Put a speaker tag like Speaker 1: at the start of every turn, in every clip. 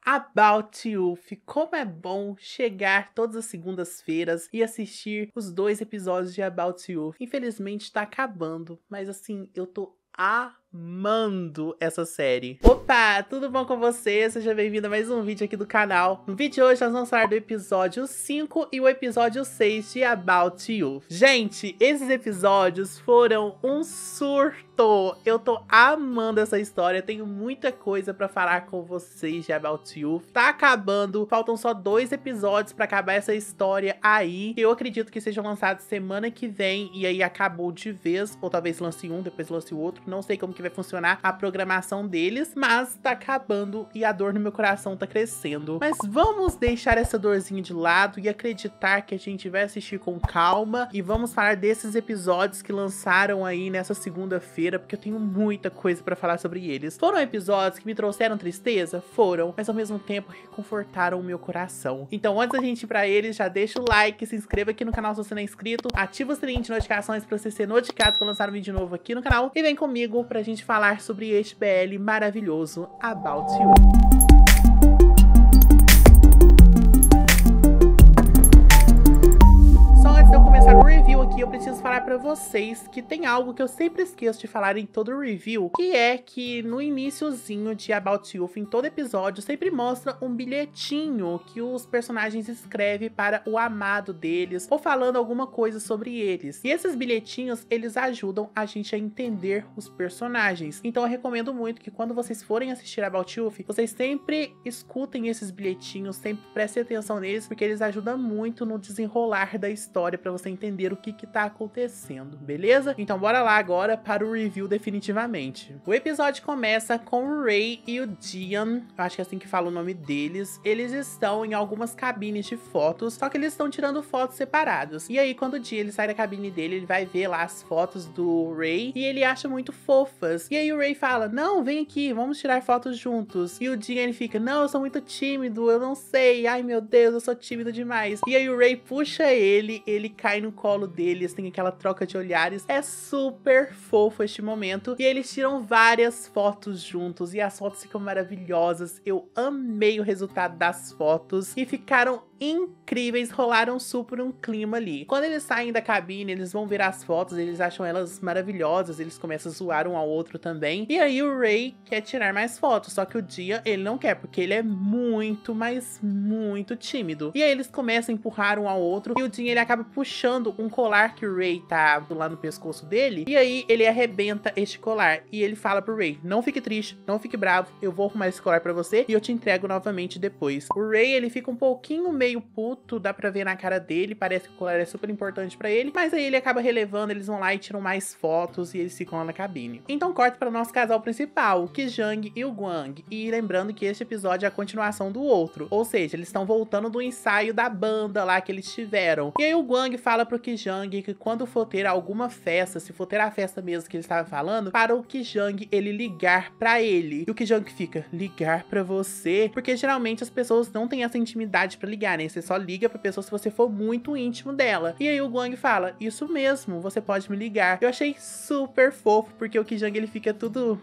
Speaker 1: About You. Como é bom chegar todas as segundas-feiras e assistir os 2 episódios de About You. Infelizmente tá acabando, mas assim, eu tô amando essa série. Opa, tudo bom com você? Seja bem-vindo a mais um vídeo aqui do canal. No vídeo de hoje nós vamos falar do episódio 5 e o episódio 6 de About You. Gente, esses episódios foram um surto. Eu tô amando essa história, tenho muita coisa pra falar com vocês de About You. Tá acabando, faltam só 2 episódios pra acabar essa história aí. Eu acredito que sejam lançados semana que vem e aí acabou de vez, ou talvez lance um, depois lance o outro. Não sei como que vai funcionar a programação deles, mas tá acabando e a dor no meu coração tá crescendo. Mas vamos deixar essa dorzinha de lado e acreditar que a gente vai assistir com calma e vamos falar desses episódios que lançaram aí nessa segunda-feira, porque eu tenho muita coisa pra falar sobre eles. Foram episódios que me trouxeram tristeza? Foram, mas ao mesmo tempo reconfortaram o meu coração. Então antes da gente ir pra eles, já deixa o like, se inscreva aqui no canal se você não é inscrito, ativa o sininho de notificações pra você ser notificado quando lançar um vídeo novo aqui no canal e vem comigo pra gente falar sobre este BL maravilhoso, About You. Eu preciso falar pra vocês que tem algo que eu sempre esqueço de falar em todo review, que é que no iniciozinho de About You, em todo episódio, sempre mostra um bilhetinho que os personagens escrevem para o amado deles, ou falando alguma coisa sobre eles. E esses bilhetinhos, eles ajudam a gente a entender os personagens. Então eu recomendo muito que quando vocês forem assistir About You, vocês sempre escutem esses bilhetinhos, sempre prestem atenção neles, porque eles ajudam muito no desenrolar da história, pra você entender o que tá acontecendo, beleza? Então bora lá agora para o review definitivamente. O episódio começa com o Ray e o Dian, acho que é assim que fala o nome deles. Eles estão em algumas cabines de fotos, só que eles estão tirando fotos separados. E aí quando o Dian ele sai da cabine dele, ele vai ver lá as fotos do Ray e ele acha muito fofas. E aí o Ray fala, não, vem aqui, vamos tirar fotos juntos. E o Dian ele fica, não, eu sou muito tímido, eu não sei, ai meu Deus, eu sou tímido demais. E aí o Ray puxa ele cai no colo dele, eles têm aquela troca de olhares, é super fofo este momento, e eles tiram várias fotos juntos, e as fotos ficam maravilhosas, eu amei o resultado das fotos, e ficaram incríveis, rolaram super um clima ali. Quando eles saem da cabine, eles vão ver as fotos, eles acham elas maravilhosas, eles começam a zoar um ao outro também, e aí o Ray quer tirar mais fotos, só que o Dian, ele não quer, porque ele é muito, mas muito tímido, e aí eles começam a empurrar um ao outro, e o Dian, ele acaba puxando um colar que o Ray tá lá no pescoço dele, e aí ele arrebenta este colar, e ele fala pro Ray, não fique triste, não fique bravo, eu vou arrumar esse colar pra você, e eu te entrego novamente depois. O Ray, ele fica um pouquinho meio puto, dá pra ver na cara dele, parece que o colar é super importante pra ele, mas aí ele acaba relevando, eles vão lá e tiram mais fotos, e eles ficam lá na cabine. Então corta para o nosso casal principal, o Kijang e o Gwang, e lembrando que este episódio é a continuação do outro, ou seja, eles estão voltando do ensaio da banda lá que eles tiveram, e aí o Gwang fala pro Kijang que quando for ter alguma festa, se for ter a festa mesmo que ele estava falando, para o Kijang ele ligar pra ele. E o Kijang fica, ligar pra você? Porque geralmente as pessoas não têm essa intimidade pra ligar, né? Você só liga pra pessoa se você for muito íntimo dela. E aí o Gwang fala, isso mesmo, você pode me ligar. Eu achei super fofo, porque o Kijang ele fica tudo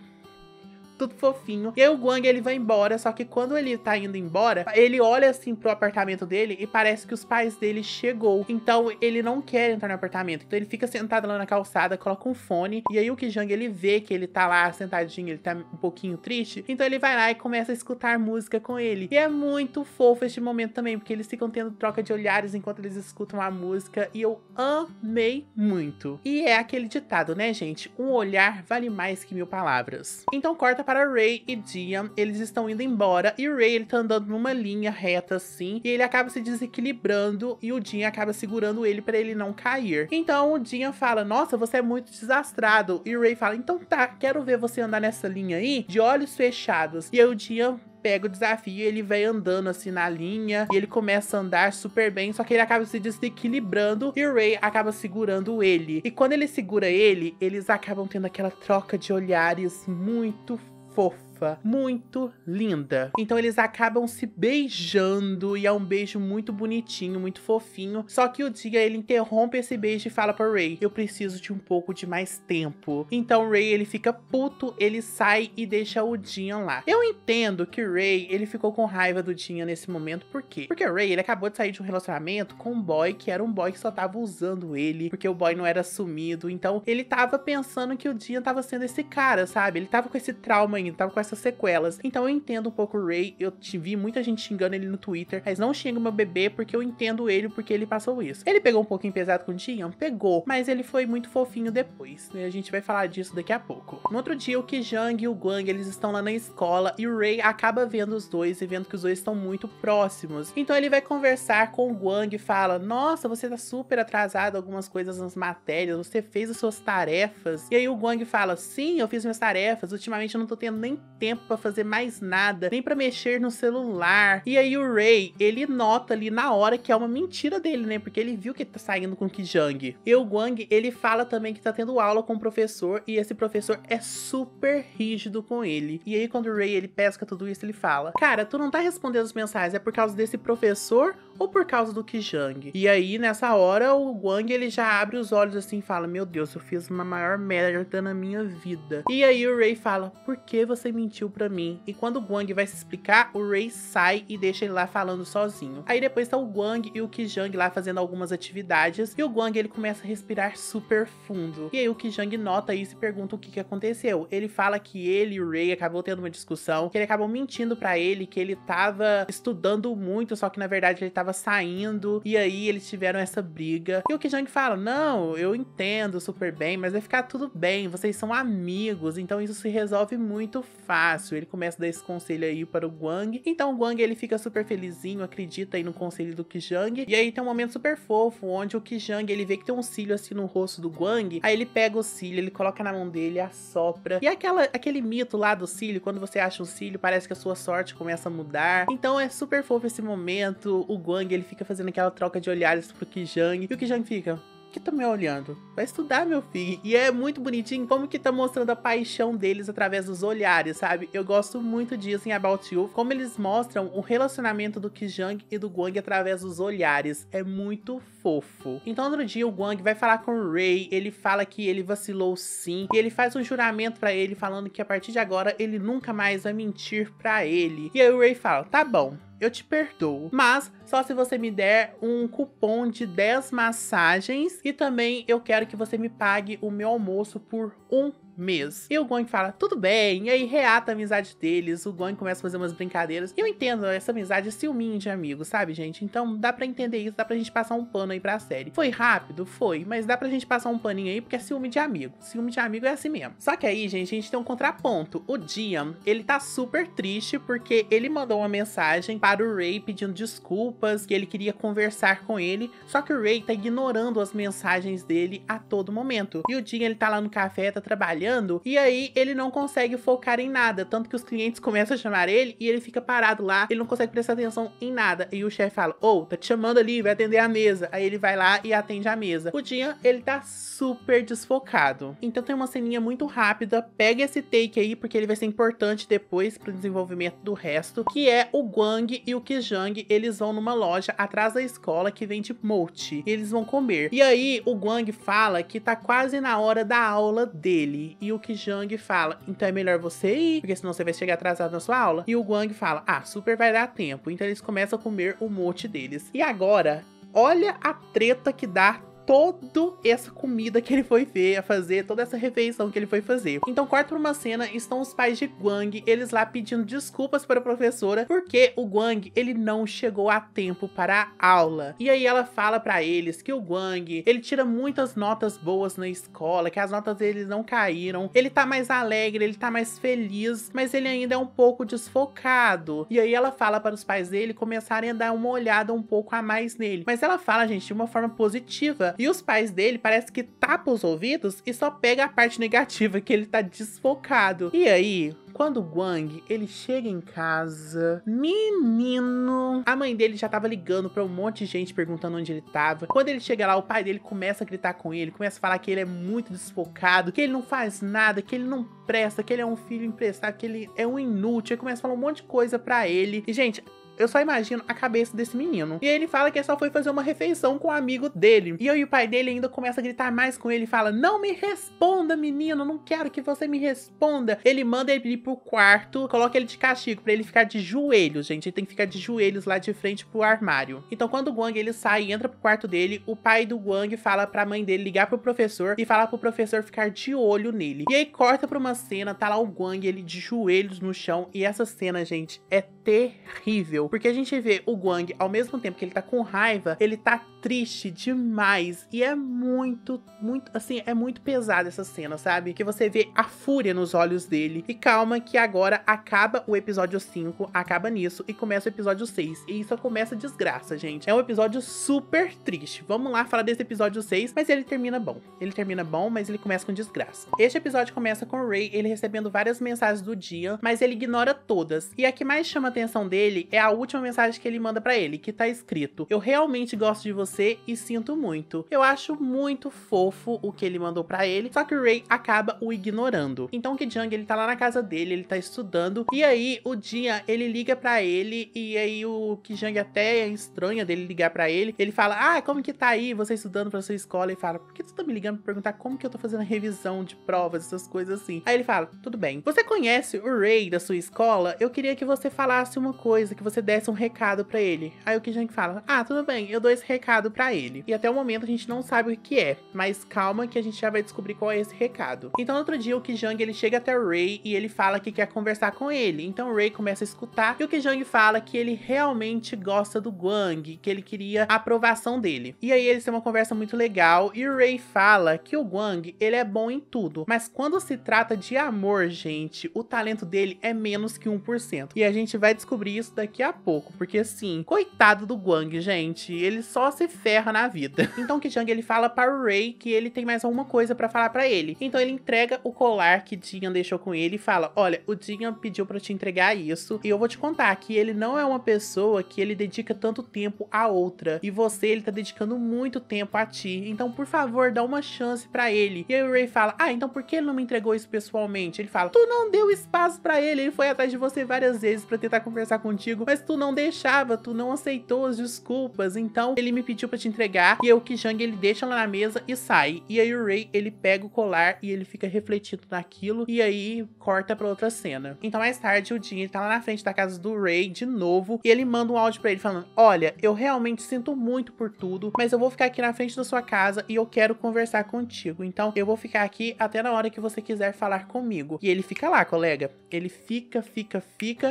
Speaker 1: fofinho. E aí o Gwang ele vai embora, só que quando ele tá indo embora, ele olha assim pro apartamento dele e parece que os pais dele chegou. Então ele não quer entrar no apartamento. Então ele fica sentado lá na calçada, coloca um fone. E aí o Kijang ele vê que ele tá lá sentadinho, ele tá um pouquinho triste. Então ele vai lá e começa a escutar música com ele. E é muito fofo este momento também, porque eles ficam tendo troca de olhares enquanto eles escutam a música. E eu amei muito. E é aquele ditado, né, gente? Um olhar vale mais que 1000 palavras. Então corta para Ray e Dian, eles estão indo embora e o Ray ele tá andando numa linha reta assim e ele acaba se desequilibrando e o Dian acaba segurando ele pra ele não cair. Então o Dian fala, nossa, você é muito desastrado, e o Ray fala, então tá, quero ver você andar nessa linha aí de olhos fechados. E aí o Dian pega o desafio e ele vai andando assim na linha e ele começa a andar super bem, só que ele acaba se desequilibrando e o Ray acaba segurando ele. E quando ele segura ele, eles acabam tendo aquela troca de olhares muito fofa. fofa, muito linda. Então eles acabam se beijando e é um beijo muito bonitinho, muito fofinho. Só que o Dia, ele interrompe esse beijo e fala pra Ray: eu preciso de um pouco de mais tempo. Então Ray, ele fica puto, ele sai e deixa o Dia lá. Eu entendo que o Ray, ele ficou com raiva do Dia nesse momento. Por quê? Porque o Ray, ele acabou de sair de um relacionamento com um boy que era um boy que só tava usando ele, porque o boy não era assumido. Então ele tava pensando que o Dia tava sendo esse cara, sabe? Ele tava com esse trauma ainda, tava com essas sequelas. Então eu entendo um pouco o Ray. Eu vi muita gente xingando ele no Twitter, mas não xinga meu bebê, porque eu entendo ele, porque ele passou isso. Ele pegou um pouquinho pesado com o Dia? Pegou, mas ele foi muito fofinho depois, né? A gente vai falar disso daqui a pouco. No outro dia, o Kijang e o Gwang, eles estão lá na escola e o Ray acaba vendo os dois e vendo que os dois estão muito próximos. Então ele vai conversar com o Gwang e fala: nossa, você tá super atrasado algumas coisas nas matérias, você fez as suas tarefas. E aí o Gwang fala: sim, eu fiz minhas tarefas, ultimamente eu não tô tendo nem tempo pra fazer mais nada, nem pra mexer no celular. E aí o Ray, ele nota ali na hora que é uma mentira dele, né? Porque ele viu que ele tá saindo com o Kijang. E o Gwang, ele fala também que tá tendo aula com o professor e esse professor é super rígido com ele. E aí quando o Ray, ele pesca tudo isso, ele fala: cara, tu não tá respondendo as mensagens, é por causa desse professor ou por causa do Kijang? E aí nessa hora o Gwang, ele já abre os olhos assim e fala: meu Deus, eu fiz uma maior merda na minha vida. E aí o Ray fala: por que você mentiu pra mim? E quando o Gwang vai se explicar, o Ray sai e deixa ele lá falando sozinho. Aí depois tá o Gwang e o Kijang lá fazendo algumas atividades e o Gwang, ele começa a respirar super fundo. E aí o Kijang nota isso e pergunta o que aconteceu. Ele fala que ele e o Ray acabou tendo uma discussão, que ele acabou mentindo pra ele, que ele tava estudando muito, só que na verdade ele tava saindo, e aí eles tiveram essa briga. E o Kijang fala: não, eu entendo super bem, mas vai ficar tudo bem, vocês são amigos, então isso se resolve muito fácil. Ele começa a dar esse conselho aí para o Gwang. Então o Gwang, ele fica super felizinho, acredita aí no conselho do Kijang. E aí tem um momento super fofo, onde o Kijang, ele vê que tem um cílio assim no rosto do Gwang. Aí ele pega o cílio, ele coloca na mão dele, assopra. E aquele mito lá do cílio, quando você acha um cílio, parece que a sua sorte começa a mudar. Então é super fofo esse momento. O Gwang, ele fica fazendo aquela troca de olhares pro Kijang. E o Kijang fica: que tá me olhando? Vai estudar, meu filho. E é muito bonitinho como que tá mostrando a paixão deles através dos olhares, sabe? Eu gosto muito disso em About You, como eles mostram o relacionamento do Kijang e do Gwang através dos olhares. É muito fofo. Então, outro dia, o Gwang vai falar com o Ray, ele fala que ele vacilou sim, e ele faz um juramento pra ele, falando que a partir de agora, ele nunca mais vai mentir pra ele. E aí o Ray fala: tá bom, eu te perdoo, mas só se você me der um cupom de 10 massagens e também eu quero que você me pague o meu almoço por um mês. E o Gwang fala: tudo bem. E aí reata a amizade deles. O Gwang começa a fazer umas brincadeiras. E eu entendo essa amizade ciúminho de amigos, sabe, gente? Então dá pra entender isso, dá pra gente passar um pano aí pra série. Foi rápido? Foi. Mas dá pra gente passar um paninho aí porque é ciúme de amigo. Ciúme de amigo é assim mesmo. Só que aí, gente, a gente tem um contraponto. O Dian, ele tá super triste porque ele mandou uma mensagem para o Ray pedindo desculpas, que ele queria conversar com ele. Só que o Ray tá ignorando as mensagens dele a todo momento. E o Dian, ele tá lá no café, tá trabalhando, e aí ele não consegue focar em nada, tanto que os clientes começam a chamar ele e ele fica parado lá, ele não consegue prestar atenção em nada. E o chefe fala: ô, tá te chamando ali, vai atender a mesa. Aí ele vai lá e atende a mesa. O Dian, ele tá super desfocado. Então tem uma ceninha muito rápida, pega esse take aí, porque ele vai ser importante depois pro desenvolvimento do resto, que é o Gwang e o Kijang, eles vão numa loja atrás da escola que vende mochi, e eles vão comer. E aí o Gwang fala que tá quase na hora da aula dele. E o Kijang fala: então é melhor você ir, porque senão você vai chegar atrasado na sua aula. E o Gwang fala: ah, super vai dar tempo. Então eles começam a comer o mochi deles. E agora, olha a treta que dá toda essa comida que ele foi fazer, toda essa refeição que ele foi fazer. Então corta pra uma cena, estão os pais de Gwang, eles lá pedindo desculpas para a professora, porque o Gwang, ele não chegou a tempo para a aula. E aí ela fala pra eles que o Gwang, ele tira muitas notas boas na escola, que as notas dele não caíram, ele tá mais alegre, ele tá mais feliz, mas ele ainda é um pouco desfocado. E aí ela fala para os pais dele começarem a dar uma olhada um pouco a mais nele. Mas ela fala, gente, de uma forma positiva, fala. E os pais dele parece que tapam os ouvidos e só pega a parte negativa, que ele tá desfocado. E aí, quando o Gwang, ele chega em casa, menino, a mãe dele já tava ligando pra um monte de gente perguntando onde ele tava. Quando ele chega lá, o pai dele começa a gritar com ele, começa a falar que ele é muito desfocado, que ele não faz nada, que ele não presta, que ele é um filho emprestado, que ele é um inútil. Ele começa a falar um monte de coisa pra ele. E, gente, eu só imagino a cabeça desse menino. E aí ele fala que ele só foi fazer uma refeição com um amigo dele. E aí o pai dele ainda começa a gritar mais com ele e fala: não me responda, menino, não quero que você me responda. Ele manda ele ir pro quarto, coloca ele de castigo pra ele ficar de joelhos, gente. Ele tem que ficar de joelhos lá de frente pro armário. Então quando o Gwang ele sai e entra pro quarto dele, o pai do Gwang fala pra mãe dele ligar pro professor e falar pro professor ficar de olho nele. E aí corta pra uma cena, tá lá o Gwang, ele de joelhos no chão. E essa cena, gente, é terrível. Porque a gente vê o Gwang, ao mesmo tempo que ele tá com raiva, ele tá triste demais. E é muito, assim, é muito pesada essa cena, sabe? Que você vê a fúria nos olhos dele. E calma que agora acaba o episódio 5, acaba nisso, e começa o episódio 6. E isso começa desgraça, gente. É um episódio super triste. Vamos lá falar desse episódio 6, mas ele termina bom. Ele termina bom, mas ele começa com desgraça. Este episódio começa com o Ray, ele recebendo várias mensagens do Jian, mas ele ignora todas. E a que mais chama a atenção dele é a última mensagem que ele manda pra ele, que tá escrito: eu realmente gosto de você e sinto muito. Eu acho muito fofo o que ele mandou pra ele, só que o Ray acaba o ignorando. Então o Ki-jung, ele tá lá na casa dele, ele tá estudando, e aí o Jian, ele liga pra ele, e aí o Ki-jung até é estranha dele ligar pra ele. Ele fala: ah, como que tá aí, você estudando pra sua escola? E fala: por que você tá me ligando pra perguntar como que eu tô fazendo a revisão de provas, essas coisas assim? Aí ele fala: tudo bem. Você conhece o Ray da sua escola? Eu queria que você falasse uma coisa, que você desse um recado pra ele. Aí o Ki-jung fala: ah, tudo bem, eu dou esse recado pra ele. E até o momento a gente não sabe o que é, mas calma que a gente já vai descobrir qual é esse recado. Então no outro dia o Ki-jung, ele chega até o Ray e ele fala que quer conversar com ele. Então o Ray começa a escutar e o Ki-jung fala que ele realmente gosta do Gwang, que ele queria a aprovação dele. E aí eles têm uma conversa muito legal e o Ray fala que o Gwang, ele é bom em tudo, mas quando se trata de amor, gente, o talento dele é menos que 1%. E a gente vai descobrir isso daqui a pouco, porque assim, coitado do Gwang, gente, ele só se ferra na vida. Então o Ki-jung, ele fala para o Ray que ele tem mais alguma coisa pra falar pra ele. Então ele entrega o colar que Jian deixou com ele e fala: olha, o Jian pediu pra te entregar isso e eu vou te contar que ele não é uma pessoa que ele dedica tanto tempo a outra, e você, ele tá dedicando muito tempo a ti, então por favor, dá uma chance pra ele. E aí o Ray fala: ah, então por que ele não me entregou isso pessoalmente? Ele fala: tu não deu espaço pra ele foi atrás de você várias vezes pra tentar conversar contigo, mas tu não deixava, tu não aceitou as desculpas, então ele me pediu pra te entregar. E aí o Ki-jung, ele deixa lá na mesa e sai. E aí o Ray, ele pega o colar e ele fica refletindo naquilo, e aí corta pra outra cena. Então mais tarde o Jian, ele tá lá na frente da casa do Ray de novo, e ele manda um áudio pra ele falando: olha, eu realmente sinto muito por tudo, mas eu vou ficar aqui na frente da sua casa e eu quero conversar contigo, então eu vou ficar aqui até na hora que você quiser falar comigo. E ele fica lá, colega. Ele fica,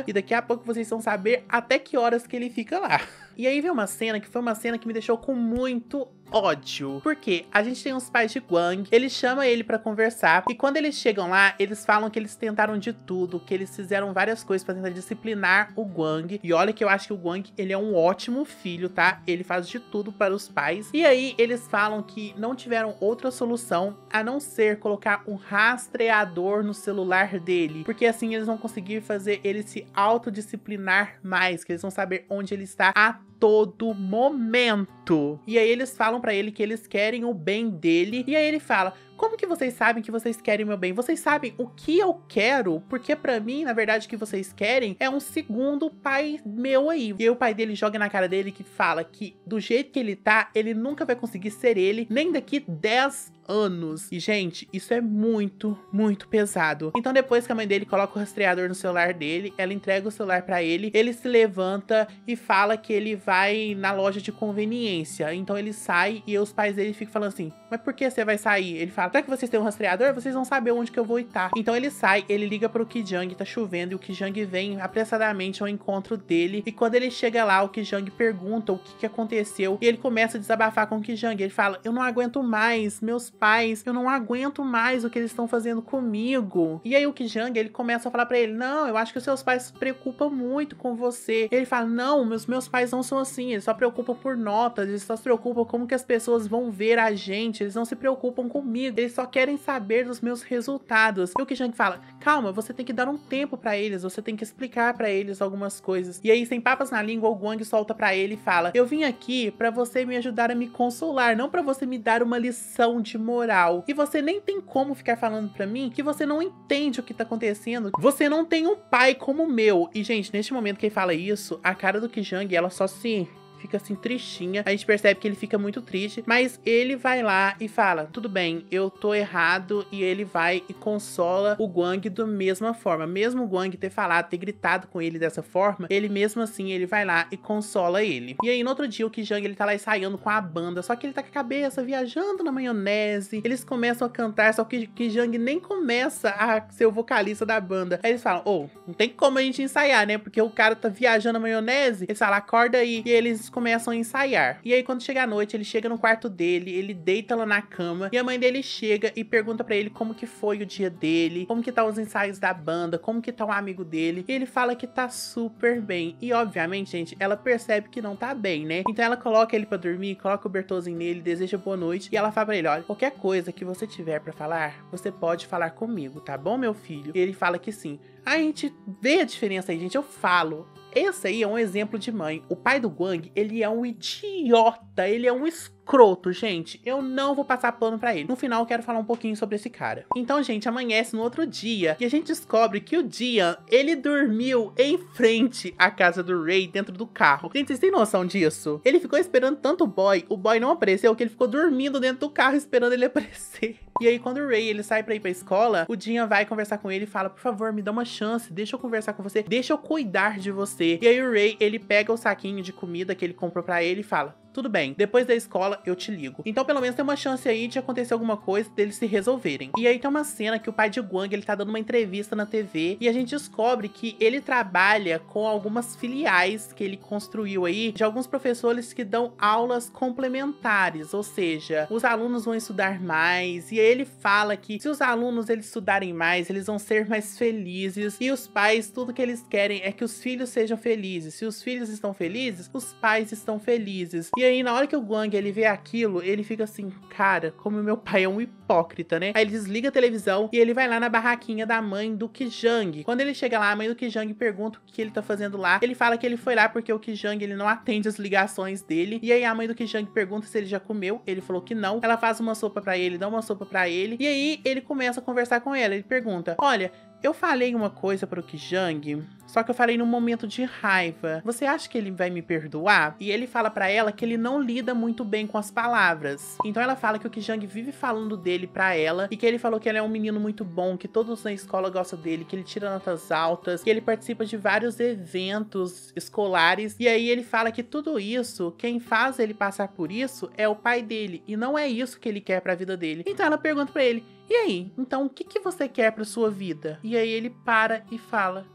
Speaker 1: e daqui a pouco vocês vão saber até que horas que ele fica lá. E aí vem uma cena que foi uma cena que me deixou com muito ódio. Porque a gente tem os pais de Gwang, eles chamam ele pra conversar, e quando eles chegam lá, eles falam que eles tentaram de tudo, que eles fizeram várias coisas pra tentar disciplinar o Gwang. E olha que eu acho que o Gwang, ele é um ótimo filho, tá? Ele faz de tudo para os pais. E aí eles falam que não tiveram outra solução a não ser colocar um rastreador no celular dele, porque assim eles vão conseguir fazer ele se autodisciplinar mais, que eles vão saber onde ele está a todo momento. E aí eles falam pra ele que eles querem o bem dele, e aí ele fala: como que vocês sabem que vocês querem o meu bem? Vocês sabem o que eu quero? Porque pra mim, na verdade, o que vocês querem é um segundo pai meu aí. E aí o pai dele joga na cara dele, que fala que do jeito que ele tá, ele nunca vai conseguir ser ele, nem daqui 10 anos. E, gente, isso é muito, muito pesado. Então, depois que a mãe dele coloca o rastreador no celular dele, ela entrega o celular pra ele, ele se levanta e fala que ele vai na loja de conveniência. Então, ele sai e os pais dele ficam falando assim: mas por que você vai sair? Ele fala: até que vocês têm um rastreador, vocês vão saber onde que eu vou estar. Então ele sai, ele liga pro Kijang, tá chovendo, e o Kijang vem apressadamente ao encontro dele. E quando ele chega lá, o Kijang pergunta o que aconteceu. E ele começa a desabafar com o Kijang. Ele fala, eu não aguento mais, meus pais, eu não aguento mais o que eles estão fazendo comigo. E aí o Kijang, ele começa a falar pra ele, não, eu acho que os seus pais se preocupam muito com você. E ele fala, não, meus pais não são assim, eles só preocupam por notas, eles só se preocupam como que as pessoas vão ver a gente, eles não se preocupam comigo, eles só querem saber dos meus resultados. E o Kijang fala, calma, você tem que dar um tempo pra eles, você tem que explicar pra eles algumas coisas. E aí, sem papas na língua, o Gwang solta pra ele e fala, eu vim aqui pra você me ajudar a me consolar, não pra você me dar uma lição de moral. E você nem tem como ficar falando pra mim que você não entende o que tá acontecendo, você não tem um pai como o meu. E, gente, neste momento que ele fala isso, a cara do Kijang, ela só se... fica assim tristinha, a gente percebe que ele fica muito triste, mas ele vai lá e fala, tudo bem, eu tô errado, e ele vai e consola o Gwang da mesma forma, mesmo o Gwang ter falado, ter gritado com ele dessa forma, ele mesmo assim, ele vai lá e consola ele. E aí no outro dia o Kijang, ele tá lá ensaiando com a banda, só que ele tá com a cabeça viajando na maionese, eles começam a cantar, só que o Kijang nem começa a ser o vocalista da banda. Aí eles falam, não tem como a gente ensaiar, né, porque o cara tá viajando na maionese. Eles falam, acorda aí, e eles começam a ensaiar. E aí quando chega a noite, ele chega no quarto dele, ele deita lá na cama, e a mãe dele chega e pergunta pra ele como que foi o dia dele, como que tá os ensaios da banda, como que tá o amigo dele, e ele fala que tá super bem. E obviamente, gente, ela percebe que não tá bem, né? Então ela coloca ele pra dormir, coloca o Bertozinho nele, deseja boa noite, e ela fala pra ele, olha, qualquer coisa que você tiver pra falar, você pode falar comigo, tá bom, meu filho? E ele fala que sim. A gente vê a diferença aí, gente, eu falo. Esse aí é um exemplo de mãe. O pai do Gwang, ele é um idiota, ele é um escroto, gente. Eu não vou passar pano pra ele. No final, eu quero falar um pouquinho sobre esse cara. Então, gente, amanhece no outro dia e a gente descobre que o Jian, ele dormiu em frente à casa do Ray, dentro do carro. Gente, vocês têm noção disso? Ele ficou esperando tanto o boy não apareceu, que ele ficou dormindo dentro do carro esperando ele aparecer. E aí, quando o Ray, ele sai pra ir pra escola, o Jian vai conversar com ele e fala, por favor, me dá uma chance, deixa eu conversar com você, deixa eu cuidar de você. E aí o Ray, ele pega o saquinho de comida que ele comprou pra ele e fala, tudo bem, depois da escola eu te ligo. Então pelo menos tem uma chance aí de acontecer alguma coisa, deles se resolverem. E aí tem uma cena que o pai de Gwang, ele tá dando uma entrevista na TV, e a gente descobre que ele trabalha com algumas filiais que ele construiu aí, de alguns professores que dão aulas complementares, ou seja, os alunos vão estudar mais, e aí ele fala que se os alunos eles estudarem mais, eles vão ser mais felizes, e os pais, tudo que eles querem é que os filhos sejam felizes. Se os filhos estão felizes, os pais estão felizes. E aí, na hora que o Gwang, ele vê aquilo, ele fica assim, cara, como meu pai é um hipócrita, né? Aí ele desliga a televisão e ele vai lá na barraquinha da mãe do Kijang. Quando ele chega lá, a mãe do Kijang pergunta o que ele tá fazendo lá. Ele fala que ele foi lá porque o Kijang, ele não atende as ligações dele. E aí a mãe do Kijang pergunta se ele já comeu. Ele falou que não. Ela faz uma sopa pra ele, dá uma sopa pra ele. E aí ele começa a conversar com ela. Ele pergunta, olha, eu falei uma coisa pro Kijang, só que eu falei num momento de raiva. Você acha que ele vai me perdoar? E ele fala pra ela que ele não lida muito bem com as palavras. Então ela fala que o Kijang vive falando dele pra ela e que ele falou que ele é um menino muito bom, que todos na escola gostam dele, que ele tira notas altas, que ele participa de vários eventos escolares. E aí ele fala que tudo isso, quem faz ele passar por isso é o pai dele, e não é isso que ele quer pra vida dele. Então ela pergunta pra ele, e aí, então o que você quer pra sua vida? E aí ele para e fala,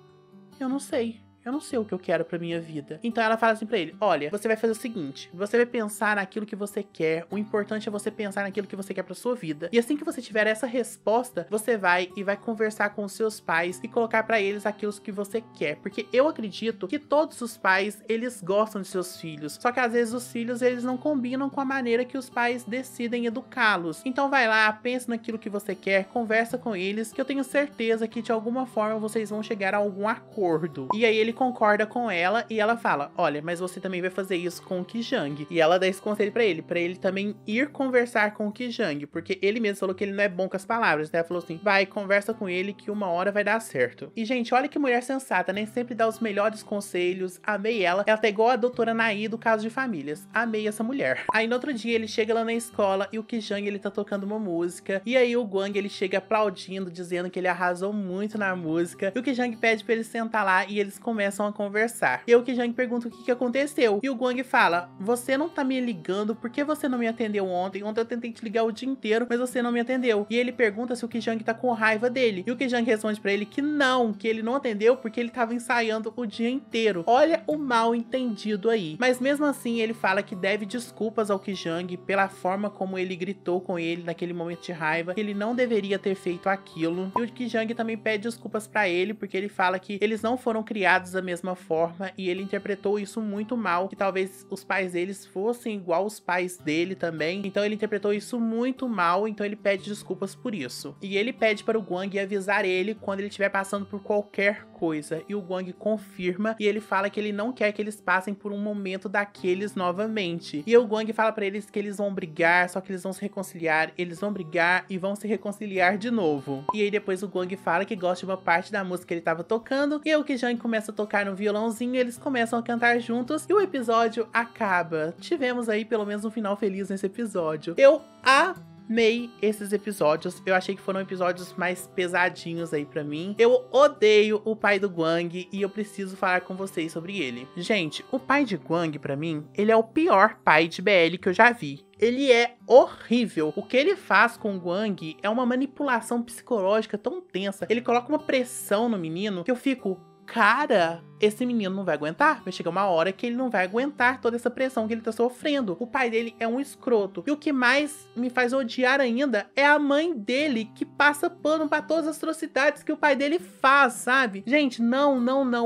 Speaker 1: eu não sei o que eu quero pra minha vida. Então ela fala assim pra ele, olha, você vai fazer o seguinte, você vai pensar naquilo que você quer, o importante é você pensar naquilo que você quer pra sua vida. E assim que você tiver essa resposta, você vai conversar com os seus pais e colocar pra eles aquilo que você quer. Porque eu acredito que todos os pais, eles gostam de seus filhos. Só que às vezes os filhos, eles não combinam com a maneira que os pais decidem educá-los. Então vai lá, pensa naquilo que você quer, conversa com eles, que eu tenho certeza que de alguma forma vocês vão chegar a algum acordo. E aí ele concorda com ela e ela fala, olha, mas você também vai fazer isso com o Kijang. E ela dá esse conselho pra ele também ir conversar com o Kijang, porque ele mesmo falou que ele não é bom com as palavras, né? Ela falou assim, vai, conversa com ele que uma hora vai dar certo. E gente, olha que mulher sensata, né? Sempre dá os melhores conselhos, amei ela. Ela tá igual a doutora Naí do Caso de Famílias, amei essa mulher. Aí no outro dia ele chega lá na escola e o Kijang, ele tá tocando uma música, e aí o Gwang, ele chega aplaudindo, dizendo que ele arrasou muito na música, e o Kijang pede pra ele sentar lá e eles começam começam a conversar. E o Ki-Jang pergunta o que aconteceu. E o Gwang fala, você não tá me ligando, por que você não me atendeu ontem? Ontem eu tentei te ligar o dia inteiro, mas você não me atendeu. E ele pergunta se o Ki-Jang tá com raiva dele. E o Ki-Jang responde pra ele que não, que ele não atendeu porque ele tava ensaiando o dia inteiro. Olha o mal entendido aí. Mas mesmo assim, ele fala que deve desculpas ao Ki-Jang pela forma como ele gritou com ele naquele momento de raiva, que ele não deveria ter feito aquilo. E o Ki-Jang também pede desculpas pra ele, porque ele fala que eles não foram criados da mesma forma e ele interpretou isso muito mal, que talvez os pais deles fossem igual os pais dele também. Então ele interpretou isso muito mal, então ele pede desculpas por isso. E ele pede para o Gwang avisar ele quando ele estiver passando por qualquer coisa. E o Gwang confirma e ele fala que ele não quer que eles passem por um momento daqueles novamente. E o Gwang fala pra eles que eles vão brigar, só que eles vão se reconciliar, eles vão brigar e vão se reconciliar de novo. E aí depois o Gwang fala que gosta de uma parte da música que ele tava tocando, e o Ki-Jang começa a tocar no violãozinho, e eles começam a cantar juntos, e o episódio acaba. Tivemos aí pelo menos um final feliz nesse episódio. Eu amei esses episódios, eu achei que foram episódios mais pesadinhos aí pra mim. Eu odeio o pai do Gwang e eu preciso falar com vocês sobre ele. Gente, o pai de Gwang pra mim, ele é o pior pai de BL que eu já vi. Ele é horrível. O que ele faz com o Gwang é uma manipulação psicológica tão tensa. Ele coloca uma pressão no menino que eu fico... Cara, esse menino não vai aguentar. Vai chegar uma hora que ele não vai aguentar toda essa pressão que ele tá sofrendo. O pai dele é um escroto. E o que mais me faz odiar ainda é a mãe dele, que passa pano pra todas as atrocidades que o pai dele faz, sabe? Gente, não.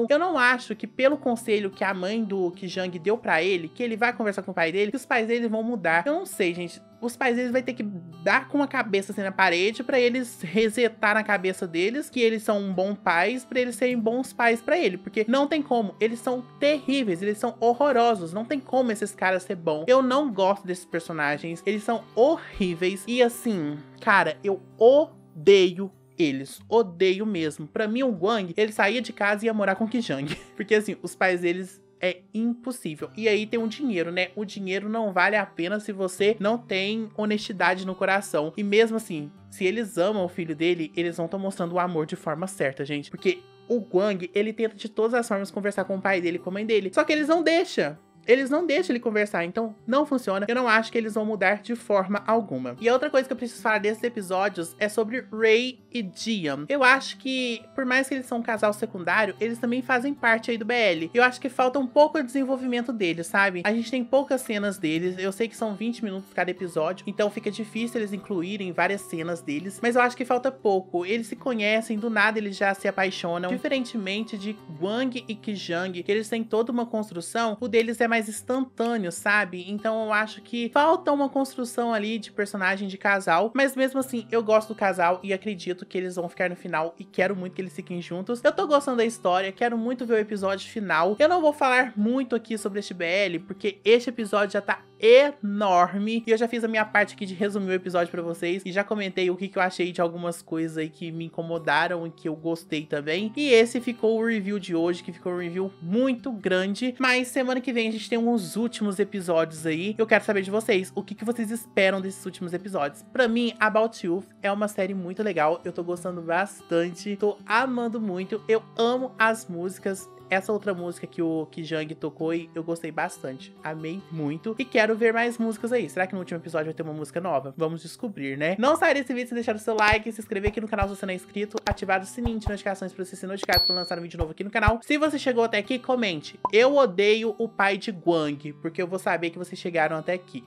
Speaker 1: Eu não acho que pelo conselho que a mãe do Ki-Jang deu pra ele, que ele vai conversar com o pai dele, que os pais dele vão mudar. Eu não sei, gente. Os pais deles vai ter que dar com a cabeça assim na parede pra eles resetar na cabeça deles que eles são bons pais, pra eles serem bons pais pra ele. Porque não tem como. Eles são terríveis, eles são horrorosos. Não tem como esses caras ser bons. Eu não gosto desses personagens. Eles são horríveis. E assim, cara, eu odeio eles. Odeio mesmo. Pra mim, o Gwang, ele saía de casa e ia morar com o Ki-Jang. Porque assim, os pais deles... é impossível. E aí tem o dinheiro, né? O dinheiro não vale a pena se você não tem honestidade no coração. E mesmo assim, se eles amam o filho dele, eles não estão mostrando o amor de forma certa, gente. Porque o Gwang, ele tenta de todas as formas conversar com o pai dele e com a mãe dele. Só que eles não deixam. Eles não deixam ele conversar, então não funciona. Eu não acho que eles vão mudar de forma alguma. E a outra coisa que eu preciso falar desses episódios é sobre Ray e Jian. Eu acho que, por mais que eles são um casal secundário, eles também fazem parte aí do BL. Eu acho que falta um pouco de desenvolvimento deles, sabe? A gente tem poucas cenas deles. Eu sei que são 20 minutos cada episódio, então fica difícil eles incluírem várias cenas deles. Mas eu acho que falta pouco. Eles se conhecem, do nada eles já se apaixonam. Diferentemente de Gwang e Ki-Jang, que eles têm toda uma construção, o deles é mais instantâneo, sabe? Então eu acho que falta uma construção ali de personagem de casal, mas mesmo assim eu gosto do casal e acredito que eles vão ficar no final e quero muito que eles fiquem juntos. Eu tô gostando da história, quero muito ver o episódio final. Eu não vou falar muito aqui sobre este BL, porque este episódio já tá enorme e eu já fiz a minha parte aqui de resumir o episódio pra vocês e já comentei o que eu achei de algumas coisas aí que me incomodaram e que eu gostei também. E esse ficou o review de hoje, que ficou um review muito grande, mas semana que vem a gente tem uns últimos episódios aí. Eu quero saber de vocês, o que vocês esperam desses últimos episódios. Pra mim, About You é uma série muito legal, eu tô gostando bastante, tô amando muito, eu amo as músicas. Essa outra música que o Ki-Jang tocou e eu gostei bastante, amei muito e quero ver mais músicas aí. Será que no último episódio vai ter uma música nova? Vamos descobrir, né? Não saia desse vídeo sem deixar o seu like, se inscrever aqui no canal se você não é inscrito, ativar o sininho de notificações pra você ser notificado quando lançar um vídeo novo aqui no canal. Se você chegou até aqui, comente: eu odeio o pai de Gwang, porque eu vou saber que vocês chegaram até aqui.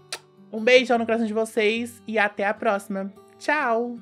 Speaker 1: Um beijão no coração de vocês e até a próxima. Tchau!